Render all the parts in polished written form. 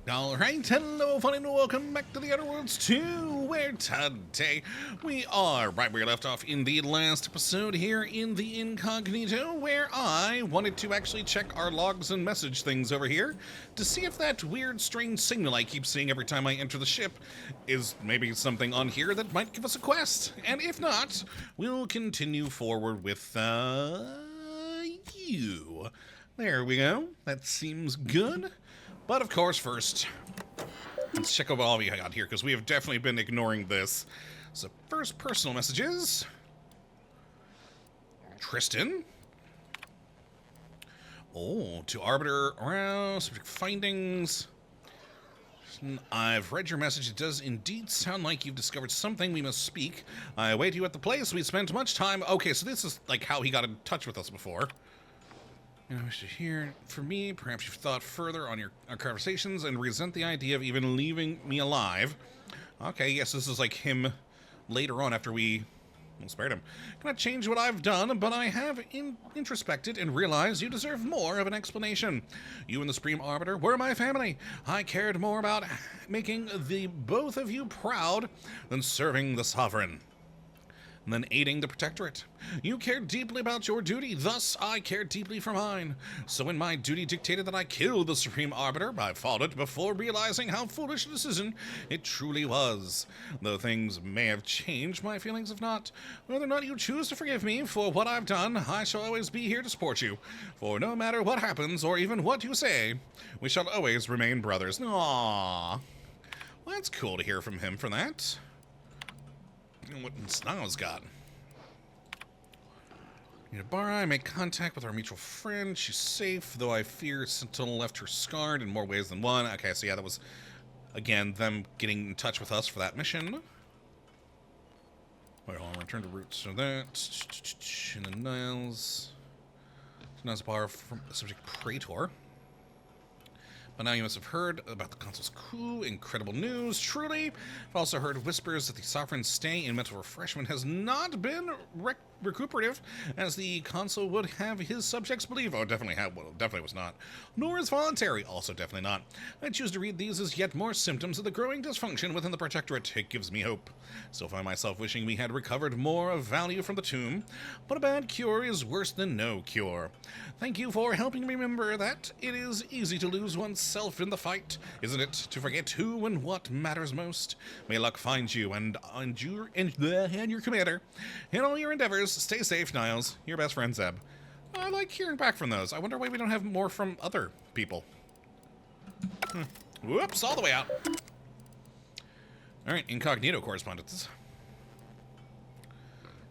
Alright, hello, funny, and welcome back to the Outer Worlds 2, where today we are right where we left off in the last episode here in the Incognito, where I wanted to actually check our logs and message things over here to see if that weird, strange signal I keep seeing every time I enter the ship is maybe something on here that might give us a quest. And if not, we'll continue forward with, you. There we go. That seems good. But of course, first, let's check out what we got here, because we have definitely been ignoring this. So first, personal messages. Tristan. Oh, to Arbiter, around, subject findings. I've read your message. It does indeed sound like you've discovered something we must speak. I await you at the place. We spent much time. Okay, so this is like how he got in touch with us before. I wish to hear from me. Perhaps you've thought further on our conversations and resent the idea of even leaving me alive. Okay, yes, this is like him later on after we spared him. Cannot change what I've done, but I have introspected and realized you deserve more of an explanation. You and the Supreme Arbiter were my family. I cared more about making the both of you proud than serving the Sovereign, and then aiding the Protectorate. You cared deeply about your duty, thus I cared deeply for mine. So when my duty dictated that I kill the Supreme Arbiter, I followed before realizing how foolish a decision it truly was. Though things may have changed, my feelings have not. Whether or not you choose to forgive me for what I've done, I shall always be here to support you. For no matter what happens, or even what you say, we shall always remain brothers. Aww. Well, that's cool to hear from him for that. What Snao's got. Nabara, I make contact with our mutual friend. She's safe, though I fear Sentinel left her scarred in more ways than one. Okay, so yeah, that was, again, them getting in touch with us for that mission. Wait, hold on, return to roots. So that, in the Niles. Nazbar from subject Praetor. But now you must have heard about the Consul's coup. Incredible news, truly. I've also heard whispers that the Sovereign's stay in mental refreshment has not been recuperative, as the Consul would have his subjects believe. Oh, definitely was not. Nor is voluntary, also definitely not. I choose to read these as yet more symptoms of the growing dysfunction within the Protectorate. It gives me hope. Still find myself wishing we had recovered more of value from the tomb, but a bad cure is worse than no cure. Thank you for helping me remember that it is easy to lose oneself in the fight, isn't it? To forget who and what matters most. May luck find you and your commander in all your endeavors. Stay safe, Niles. Your best friend, Zeb. I like hearing back from those. I wonder why we don't have more from other people. Whoops, all the way out. Alright, Incognito correspondence.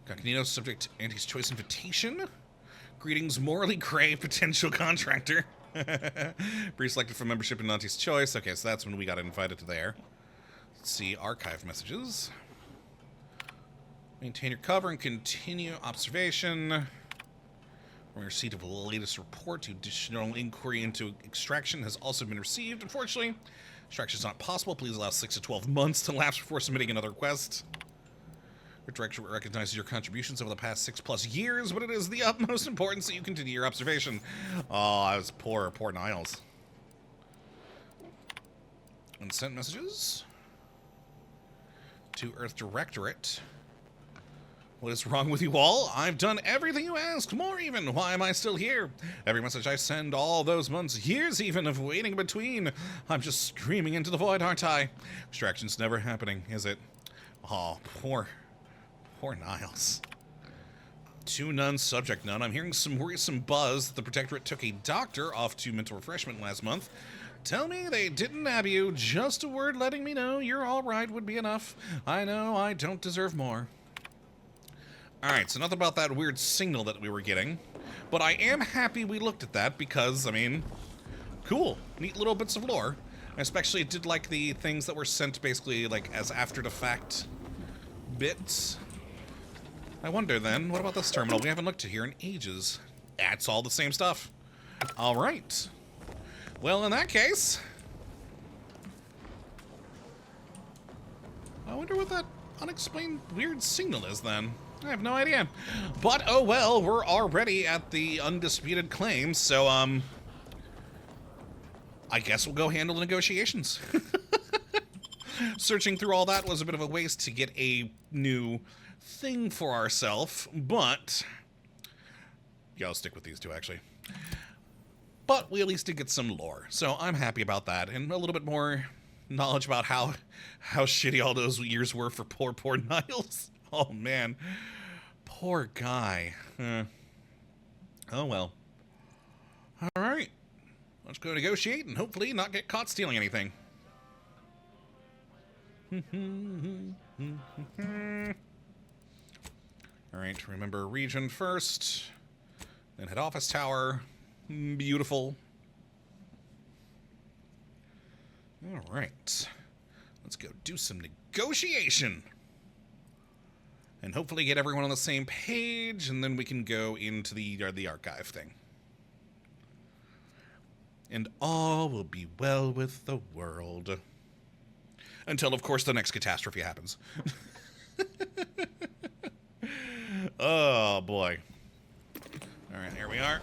Incognito subject Auntie's choice invitation. Greetings, morally gray potential contractor. Pre-selected for membership in Auntie's choice. Okay, so that's when we got invited to there. Let's see, archive messages. Maintain your cover and continue observation. From receipt of the latest report, additional inquiry into extraction has also been received. Unfortunately, extraction is not possible. Please allow 6 to 12 months to lapse before submitting another request. Earth Directorate recognizes your contributions over the past 6+ years, but it is the utmost importance that you continue your observation. Oh, I was poor Niles. Unsent messages to Earth Directorate. What is wrong with you all? I've done everything you asked, more even. Why am I still here? Every message I send, all those months, years even, of waiting between. I'm just screaming into the void, aren't I? Extraction's never happening, is it? Oh, poor Niles. To none, subject none. I'm hearing some worrisome buzz that the Protectorate took a doctor off to mental refreshment last month. Tell me they didn't nab you. Just a word letting me know you're all right would be enough. I know I don't deserve more. Alright, so nothing about that weird signal that we were getting. But I am happy we looked at that because, I mean, cool. Neat little bits of lore. I especially did like the things that were sent basically like as after-the-fact bits. I wonder then, what about this terminal? We haven't looked at here in ages. It's all the same stuff. Alright. Well, in that case, I wonder what that unexplained weird signal is then. I have no idea. But, oh well, we're already at the undisputed claim, so, I guess we'll go handle the negotiations. Searching through all that was a bit of a waste to get a new thing for ourselves, but... yeah, I'll stick with these two, actually. But we at least did get some lore, so I'm happy about that, and a little bit more knowledge about how shitty all those years were for poor Niles. Oh, man. Poor guy. Oh, well. All right. Let's go negotiate and hopefully not get caught stealing anything. All right, remember region first, then head office tower. Beautiful. All right. Let's go do some negotiation. And hopefully get everyone on the same page, and then we can go into the archive thing. And all will be well with the world. Until, of course, the next catastrophe happens. Oh, boy. All right, here we are.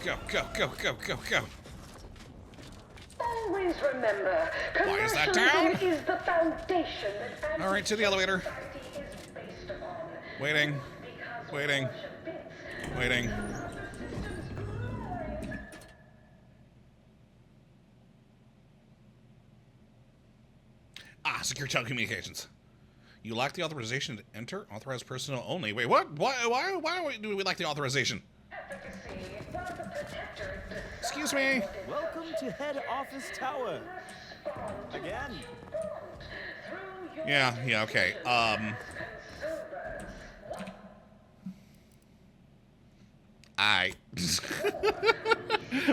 Go, go, go, go, go, go. Always remember, why is that down? Is the foundation that all right, to the elevator. Waiting. Waiting. Waiting. Ah, secure telecommunications. You lack the authorization to enter. Authorized personnel only. Wait, what? Why do we lack the authorization? Excuse me. Welcome to head office tower. Again. Yeah, okay. I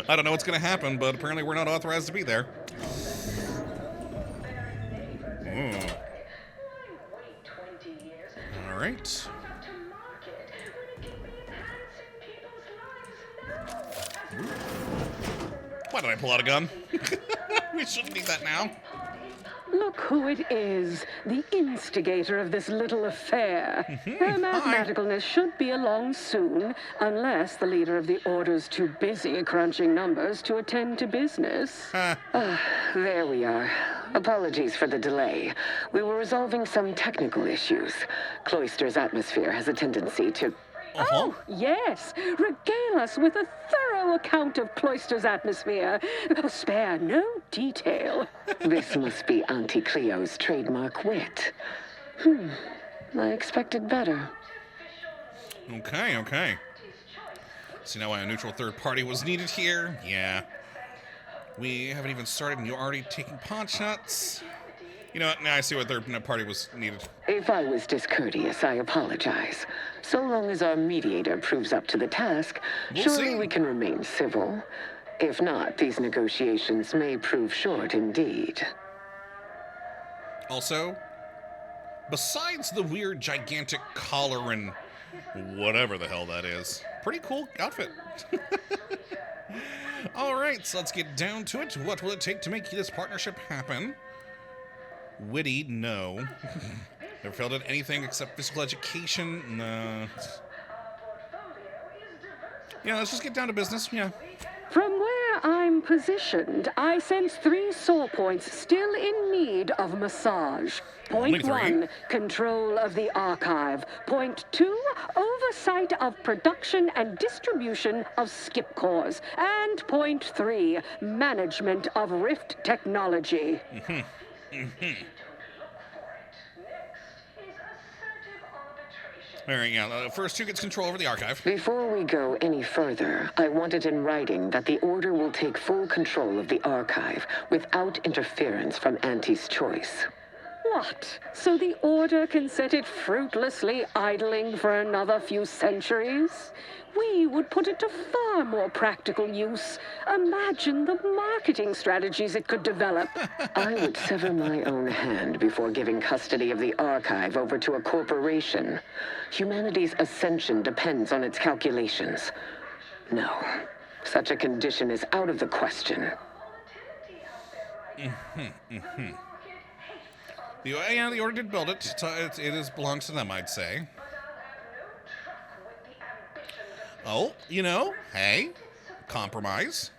don't know what's gonna happen, but apparently we're not authorized to be there. Ooh. All right. Why did I pull out a gun? We shouldn't need that now. Look who it is, the instigator of this little affair. Her mathematicalness should be along soon, unless the leader of the Order's too busy crunching numbers to attend to business. There we are. Apologies for the delay. We were resolving some technical issues. Cloister's atmosphere has a tendency to... Oh, yes. Regale us with a thorough account of Cloister's atmosphere. Spare no detail. This must be Auntie Cleo's trademark wit. I expected better. Okay. See now why a neutral third party was needed here? Yeah. We haven't even started and you're already taking pot shots? You know what? Now I see what third party was needed. If I was discourteous, I apologize. So long as our mediator proves up to the task, surely we can remain civil. If not, these negotiations may prove short indeed. Also, besides the weird gigantic collar and whatever the hell that is, pretty cool outfit. All right, so let's get down to it. What will it take to make this partnership happen? Witty, no. Never failed at anything except physical education. No. Yeah, let's just get down to business. Yeah. From where I'm positioned, I sense 3 sore points still in need of massage. Point 1, control of the archive. Point 2, oversight of production and distribution of skip cores. And point 3, management of Rift technology. All right, yeah. First, who gets control over the archive? Before we go any further, I want it in writing that the Order will take full control of the archive without interference from Auntie's choice. What? So the Order can set it fruitlessly idling for another few centuries? We would put it to far more practical use. Imagine the marketing strategies it could develop. I would sever my own hand before giving custody of the archive over to a corporation. Humanity's ascension depends on its calculations. No, such a condition is out of the question. The Order did build it. It belongs to them, I'd say. Oh, hey, compromise.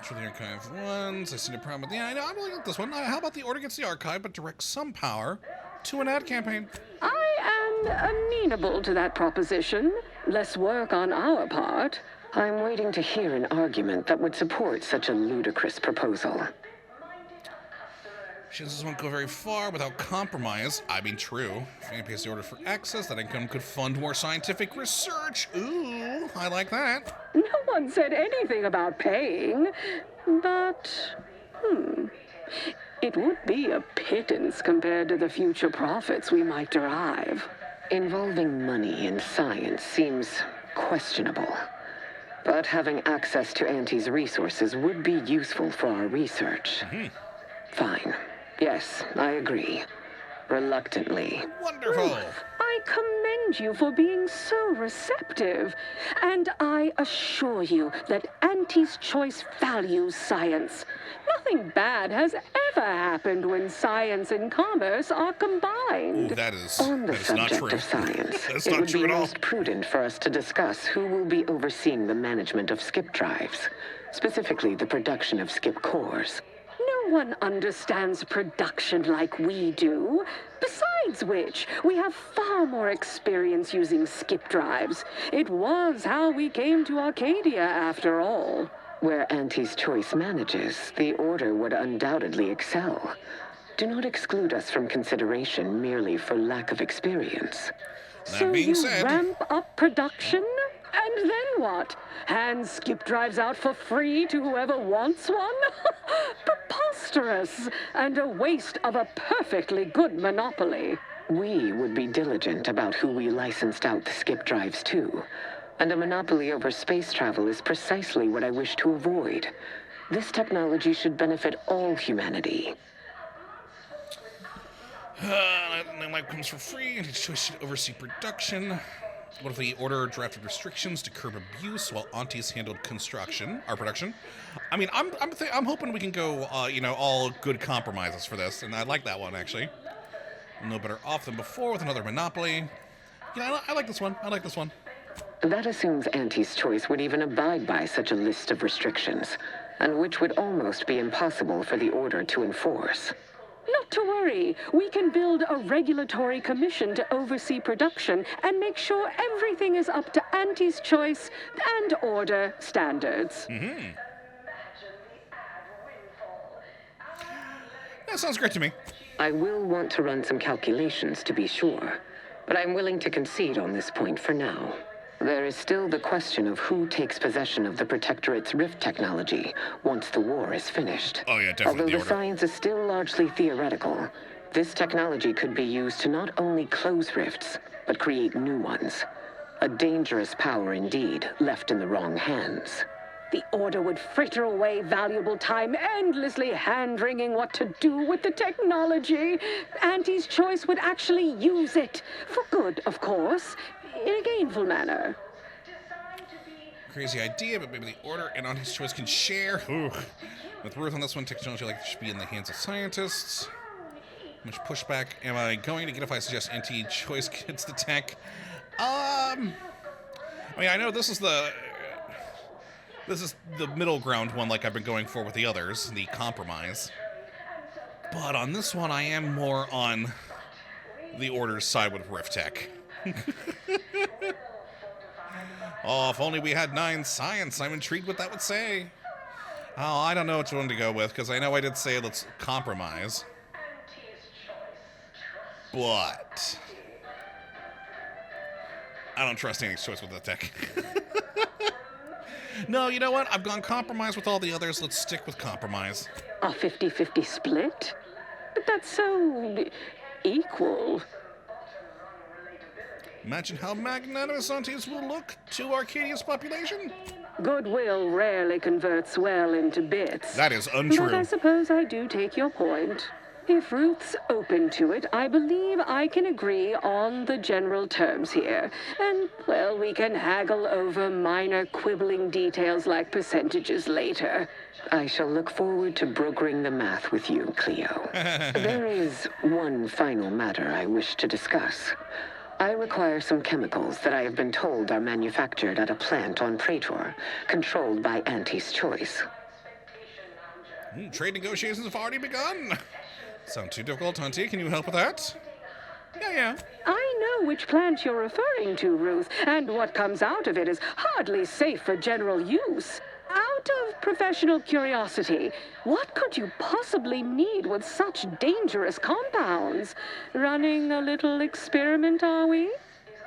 For the archive ones, I see no problem with... Yeah, I know, I really like this one. How about the Order gets the archive, but directs some power to an ad campaign? I am amenable to that proposition. Less work on our part. I'm waiting to hear an argument that would support such a ludicrous proposal. Chances won't go very far without compromise. I mean, true. If Annie pays the Order for access, that income could fund more scientific research. Ooh, I like that. No one said anything about paying, but, it would be a pittance compared to the future profits we might derive. Involving money in science seems questionable, but having access to Auntie's resources would be useful for our research. Fine. Yes, I agree. Reluctantly. Wonderful. I commend you for being so receptive, and I assure you that Auntie's Choice values science. Nothing bad has ever happened when science and commerce are combined. Ooh, that is On the not true. subject of science, That's it not would true be at all. most prudent for us to discuss who will be overseeing the management of skip drives, specifically the production of skip cores. No one understands production like we do. Besides which, we have far more experience using skip drives. It was how we came to Arcadia, after all. Where Auntie's Choice manages, the Order would undoubtedly excel. Do not exclude us from consideration merely for lack of experience. That being said... ramp up production? And then what? Hand skip drives out for free to whoever wants one? Preposterous, and a waste of a perfectly good monopoly. We would be diligent about who we licensed out the skip drives to. And a monopoly over space travel is precisely what I wish to avoid. This technology should benefit all humanity. Life comes for free, and each choice should oversee production. What if the Order drafted restrictions to curb abuse while Aunties handled our production? I mean, I'm hoping we can go, all good compromises for this, and I like that one, actually. No better off than before with another monopoly. I like this one. I like this one. That assumes Auntie's Choice would even abide by such a list of restrictions, and which would almost be impossible for the Order to enforce. Not to worry. We can build a regulatory commission to oversee production and make sure everything is up to Auntie's Choice and Order standards. That sounds great to me. I will want to run some calculations to be sure, but I'm willing to concede on this point for now. There is still the question of who takes possession of the Protectorate's rift technology once the war is finished. Oh yeah, definitely Although the the Order. science is still largely theoretical, this technology could be used to not only close rifts, but create new ones. A dangerous power indeed, left in the wrong hands. The Order would fritter away valuable time endlessly hand-wringing what to do with the technology. Auntie's Choice would actually use it. For good, of course. In a gainful manner. Crazy idea, but maybe the Order and Auntie's Choice can share. Ooh. With Ruth on this one, technology should be in the hands of scientists. How much pushback am I going to get if I suggest Auntie's Choice gets the tech? I mean, I know this is the middle ground one, like I've been going for with the others, the compromise. But on this one, I am more on the Order's side with Rift Tech. Oh, if only we had 9 science. I'm intrigued what that would say. Oh, I don't know which one to go with, because I know I did say let's compromise. But I don't trust Annie's Choice with the tech. No, you know what? I've gone compromise with all the others. Let's stick with compromise. A 50-50 split? But that's so equal. Imagine how magnanimous Aunties will look to Arcadia's population. Goodwill rarely converts well into bits. That is untrue. But I suppose I do take your point. If Ruth's open to it, I believe I can agree on the general terms here. And, well, we can haggle over minor quibbling details like percentages later. I shall look forward to brokering the math with you, Cleo. There is one final matter I wish to discuss. I require some chemicals that I have been told are manufactured at a plant on Praetor, controlled by Auntie's Choice. Trade negotiations have already begun. Sound too difficult, Hunty? Can you help with that? Yeah. I know which plant you're referring to, Ruth, and what comes out of it is hardly safe for general use. Out of professional curiosity, what could you possibly need with such dangerous compounds? Running a little experiment, are we?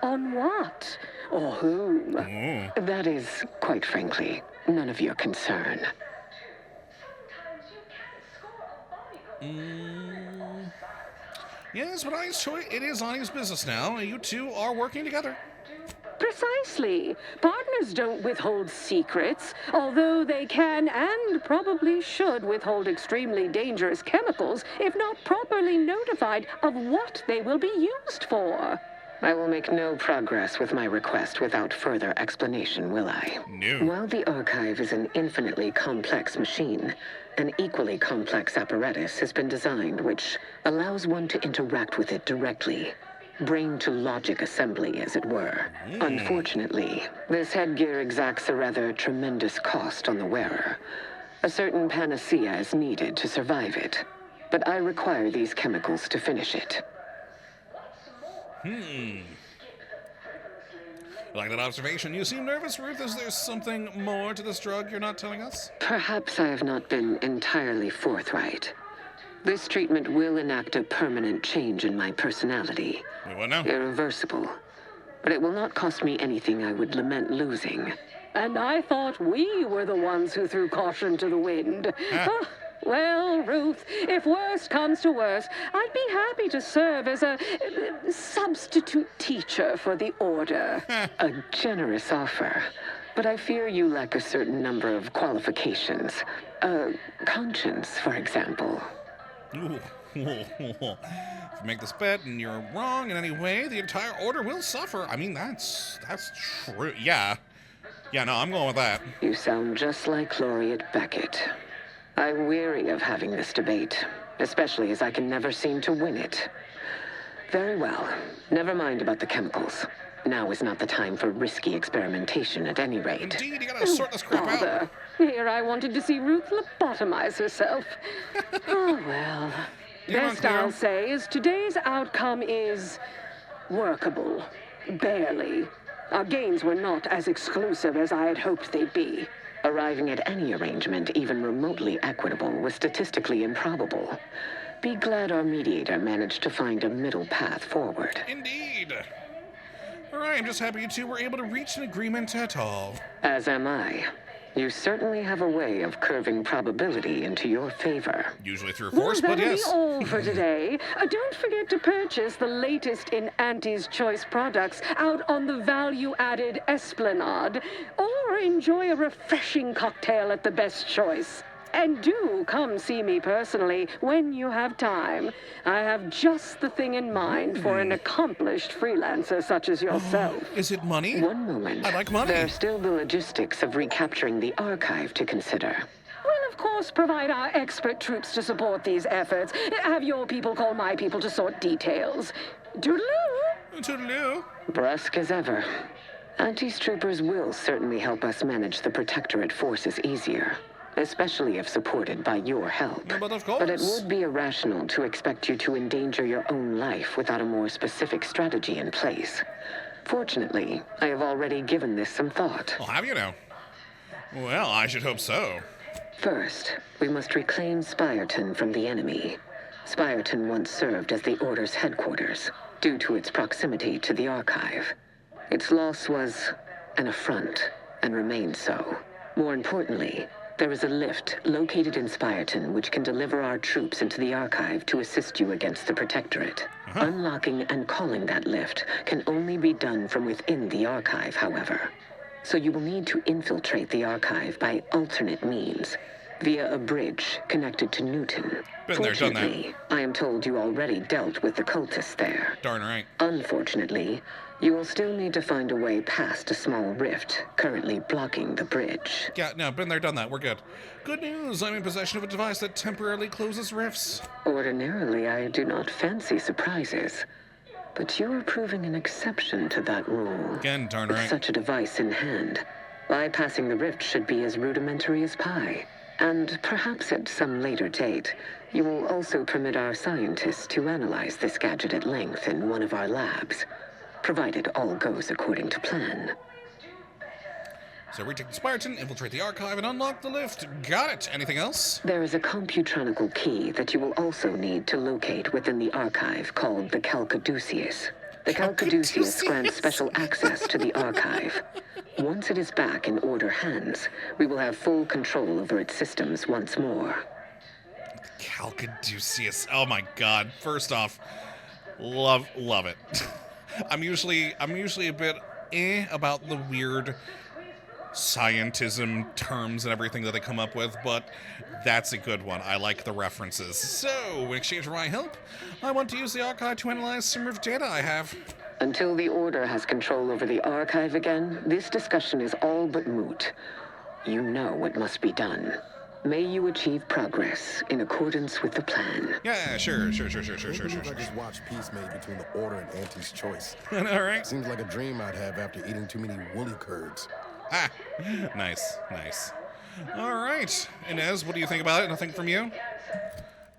On what? Or whom? That is, quite frankly, none of your concern. Yes, but it is Ani's business now. You two are working together. Precisely. Partners don't withhold secrets, although they can and probably should withhold extremely dangerous chemicals if not properly notified of what they will be used for. I will make no progress with my request without further explanation, will I? No. While the archive is an infinitely complex machine, an equally complex apparatus has been designed which allows one to interact with it directly. Brain-to-logic assembly, as it were. Unfortunately, this headgear exacts a rather tremendous cost on the wearer. A certain panacea is needed to survive it, but I require these chemicals to finish it. Like that observation. You seem nervous, Ruth. Is there something more to this drug you're not telling us? Perhaps I have not been entirely forthright. This treatment will enact a permanent change in my personality. Wait, what now? Irreversible. But it will not cost me anything I would lament losing. And I thought we were the ones who threw caution to the wind. Well, Ruth, if worst comes to worst, I'd be happy to serve as a substitute teacher for the Order. A generous offer. But I fear you lack a certain number of qualifications. Conscience, for example. Ooh. If you make this bet and you're wrong in any way, the entire Order will suffer. I mean, that's true. Yeah, no, I'm going with that. You sound just like Laureate Beckett. I'm weary of having this debate, especially as I can never seem to win it. Very well. Never mind about the chemicals. Now is not the time for risky experimentation at any rate. Indeed, you gotta sort this crap out. Bother. Here I wanted to see Ruth lobotomize herself. Oh, well. Best I'll say is today's outcome is workable. Barely. Our gains were not as exclusive as I had hoped they'd be. Arriving at any arrangement even remotely equitable was statistically improbable. Be glad our mediator managed to find a middle path forward. Indeed. All right, I'm just happy you two were able to reach an agreement at all. As am I. You certainly have a way of curving probability into your favor. Usually through force, but That'll yes. be all for today. Don't forget to purchase the latest in Auntie's Choice products out on the value-added Esplanade, or enjoy a refreshing cocktail at the Best Choice. And do come see me personally when you have time. I have just the thing in mind for an accomplished freelancer such as yourself. Is it money? One moment. I like money. There are still the logistics of recapturing the archive to consider. We'll, of course, provide our expert troops to support these efforts. Have your people call my people to sort details. Toodaloo! Toodaloo. Brusque as ever. Auntie's troopers will certainly help us manage the Protectorate forces easier. Especially if supported by your help. But of course. But it would be irrational to expect you to endanger your own life without a more specific strategy in place. Fortunately, I have already given this some thought. Well, have you now? Well, I should hope so. First, we must reclaim Spirton from the enemy. Spirton once served as the Order's headquarters, due to its proximity to the archive. Its loss was an affront, and remains so. More importantly, there is a lift located in Spirton which can deliver our troops into the archive to assist you against the Protectorate. Unlocking and calling that lift can only be done from within the archive, however. So you will need to infiltrate the archive by alternate means, via a bridge connected to Newton. Been there, done that. Fortunately, I am told you already dealt with the cultists there. Darn right. Unfortunately, you will still need to find a way past a small rift currently blocking the bridge. Yeah, no, been there, done that. We're good. Good news. I'm in possession of a device that temporarily closes rifts. Ordinarily, I do not fancy surprises, but you are proving an exception to that rule. Again, darn With right. such a device in hand, bypassing the rift should be as rudimentary as pie. And perhaps at some later date, you will also permit our scientists to analyze this gadget at length in one of our labs, provided all goes according to plan. So retake the Spartan, infiltrate the archive, and unlock the lift. Got it. Anything else? There is a computronical key that you will also need to locate within the archive called the Kottabos. The Kottabos grants special access to the archive. Once it is back in Order hands, we will have full control over its systems once more. Kottabos. Oh my god. First off, love it. I'm usually a bit about the weird scientism terms and everything that they come up with, but that's a good one. I like the references. So, in exchange for my help, I want to use the archive to analyze some Earth data I have. Until the Order has control over the archive again, this discussion is all but moot. You know what must be done. May you achieve progress in accordance with the plan. Yeah, sure. I just watched peace made between the Order and Auntie's choice. All right. Seems like a dream I'd have after eating too many woolly curds. Ah, nice. All right, Inez, what do you think about it? Nothing from you?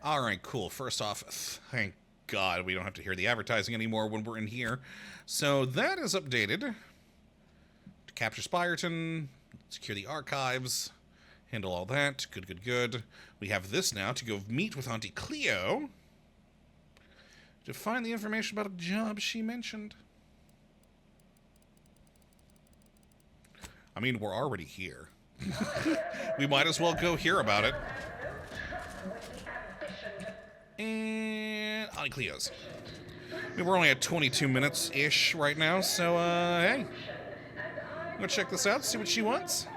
All right, cool. First off, thank God we don't have to hear the advertising anymore when we're in here. So that is updated. To capture Spyreton, secure the archives, handle all that. Good. We have this now to go meet with Auntie Cleo to find the information about a job she mentioned. I mean, we're already here. We might as well go hear about it. And Auntie Cleo's. I mean, we're only at 22 minutes-ish right now, so, hey. I'm gonna check this out, see what she wants.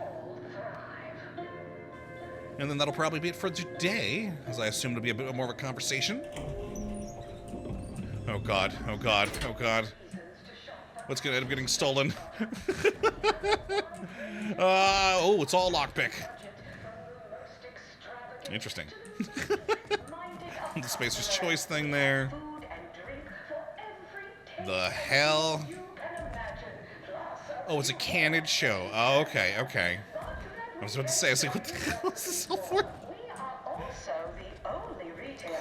And then that'll probably be it for today, as I assume it'll be a bit more of a conversation. Oh god. What's gonna end up getting stolen? Oh, it's all lockpick. Interesting. The Spacer's Choice thing there. The hell? Oh, it's a canned show. Oh, okay. I was about to say, I was like, what the hell is this all for?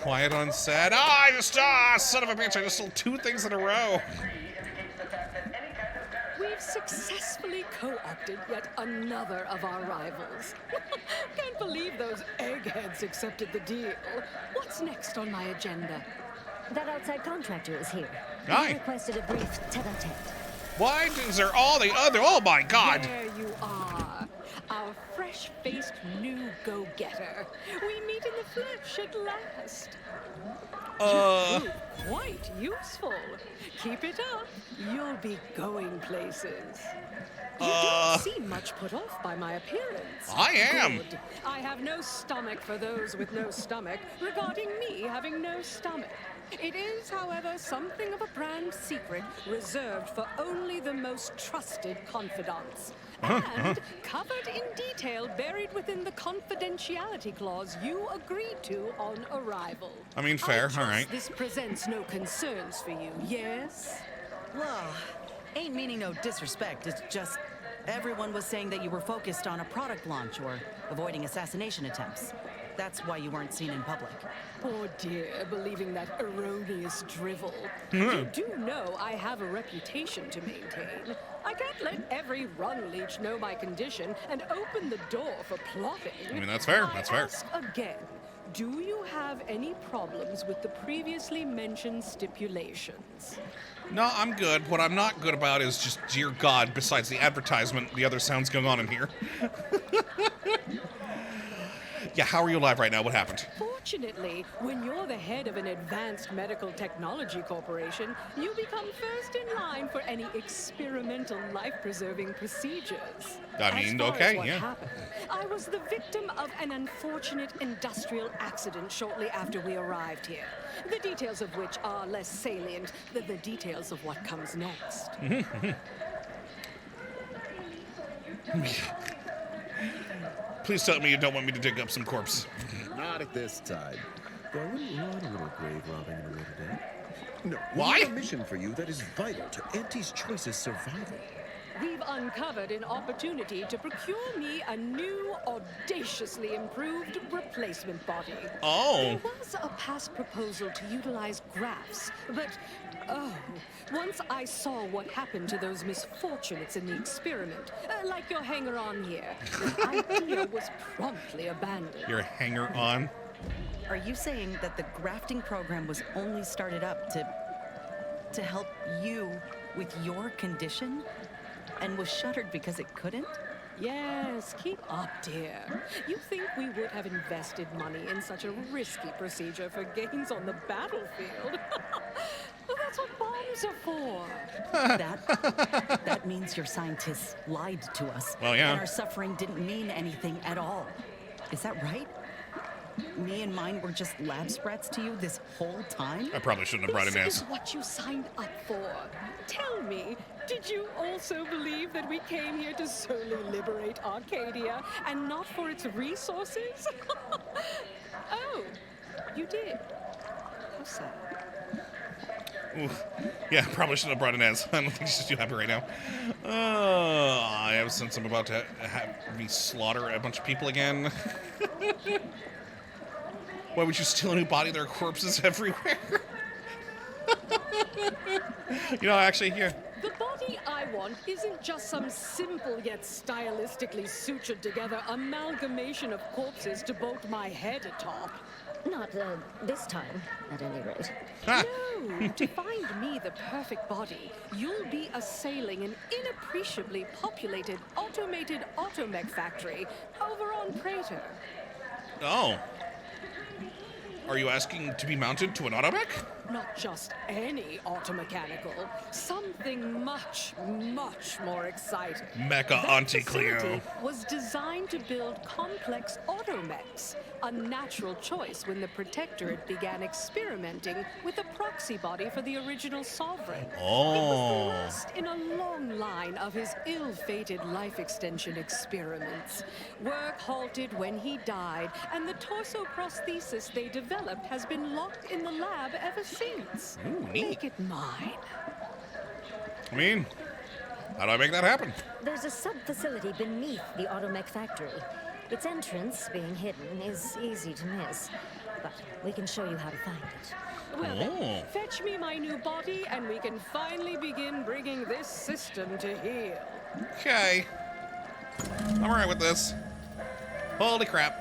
Quiet on set. Son of a bitch, I just sold 2 things in a row. We've successfully co-opted yet another of our rivals. Can't believe those eggheads accepted the deal. What's next on my agenda? That outside contractor is here. Hi. He requested a brief tete-a-tete. Why is there all the other... Oh, my God. There you are. Our fresh-faced new go-getter. We meet in the flesh at last. You prove quite useful. Keep it up. You'll be going places. You don't seem much put off by my appearance. I am. Good. I have no stomach for those with no stomach regarding me having no stomach. It is, however, something of a brand secret reserved for only the most trusted confidants. And covered in detail buried within the confidentiality clause you agreed to on arrival. I mean, fair, trust all right. This presents no concerns for you, yes? Well, ain't meaning no disrespect. It's just everyone was saying that you were focused on a product launch or avoiding assassination attempts. That's why you weren't seen in public. Poor dear, believing that erroneous drivel. You do know I have a reputation to maintain. I can't let every rung leech know my condition and open the door for plotting. I mean, that's fair. That's fair. Ask again. Do you have any problems with the previously mentioned stipulations? No, I'm good. What I'm not good about is just, dear God, besides the advertisement, the other sounds going on in here. Yeah, how are you alive right now? What happened? Fortunately, when you're the head of an advanced medical technology corporation, you become first in line for any experimental life-preserving procedures. I mean, As far okay, as what yeah. happened, I was the victim of an unfortunate industrial accident shortly after we arrived here. The details of which are less salient than the details of what comes next. Please tell me you don't want me to dig up some corpse. Not at this time. Though I wouldn't mind a little grave robbing in the way today. No, Why? we have a mission for you that is vital to Auntie's Choice's survival. we've uncovered an opportunity to procure me a new, audaciously improved replacement body. Oh. There was a past proposal to utilize graphs, but, once I saw what happened to those misfortunates in the experiment, like your hanger-on here, the idea was promptly abandoned. Your hanger-on? Are you saying that the grafting program was only started up to help you with your condition and was shuttered because it couldn't? Yes, keep up, dear. You think we would have invested money in such a risky procedure for gains on the battlefield? Well, that's what bombs are for. That means your scientists lied to us. Well, yeah. And our suffering didn't mean anything at all. Is that right? Me and mine were just lab sprats to you this whole time? I probably shouldn't have brought him This as. is what you signed up for. Tell me, did you also believe that we came here to solely liberate Arcadia and not for its resources? Oh, you did. How sad. Oof. Yeah, probably shouldn't have brought an as. I don't think she's too happy right now. I have a sense I'm about to have me slaughter a bunch of people again. Why would you steal a new body? There are corpses everywhere. You know, actually, here. The body I want isn't just some simple yet stylistically sutured together amalgamation of corpses to bolt my head atop. Not this time, at any rate. Ah. No, to find me the perfect body, you'll be assailing an inappreciably populated automated automech factory over on Praetor. Oh. Are you asking to be mounted to an automech? Not just any automechanical, something much, much more exciting. Mecha That Auntie Cleo. facility was designed to build complex automechs, a natural choice when the Protectorate began experimenting with a proxy body for the original sovereign. It was Oh. the last in a long line of his ill-fated life extension experiments. Work halted when he died, and the torso prosthesis they developed has been locked in the lab ever since. Ooh, neat. Make it mine. I mean, how do I make that happen? There's a sub-facility beneath the automech factory. Its entrance, being hidden, is easy to miss. But we can show you how to find it. Well, Oh. then, fetch me my new body, and we can finally begin bringing this system to heel. Okay. I'm alright with this. Holy crap.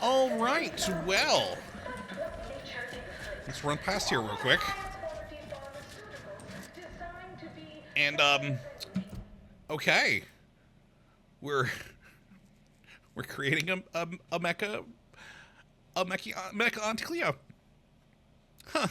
Alright, well. Let's run past here real quick. And, okay. We're creating a mecha Auntie Cleo. Huh.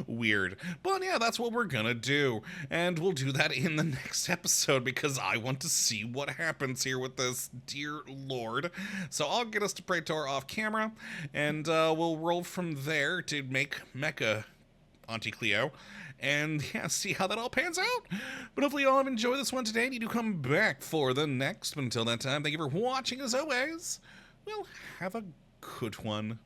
Weird. But yeah, that's what we're gonna do. And we'll do that in the next episode because I want to see what happens here with this, dear lord. So I'll get us to Praetor off camera, and we'll roll from there to make Mecha Auntie Cleo. And yeah, see how that all pans out. But hopefully you all have enjoyed this one today and you do come back for the next. But until that time, thank you for watching as always. Well, have a good one.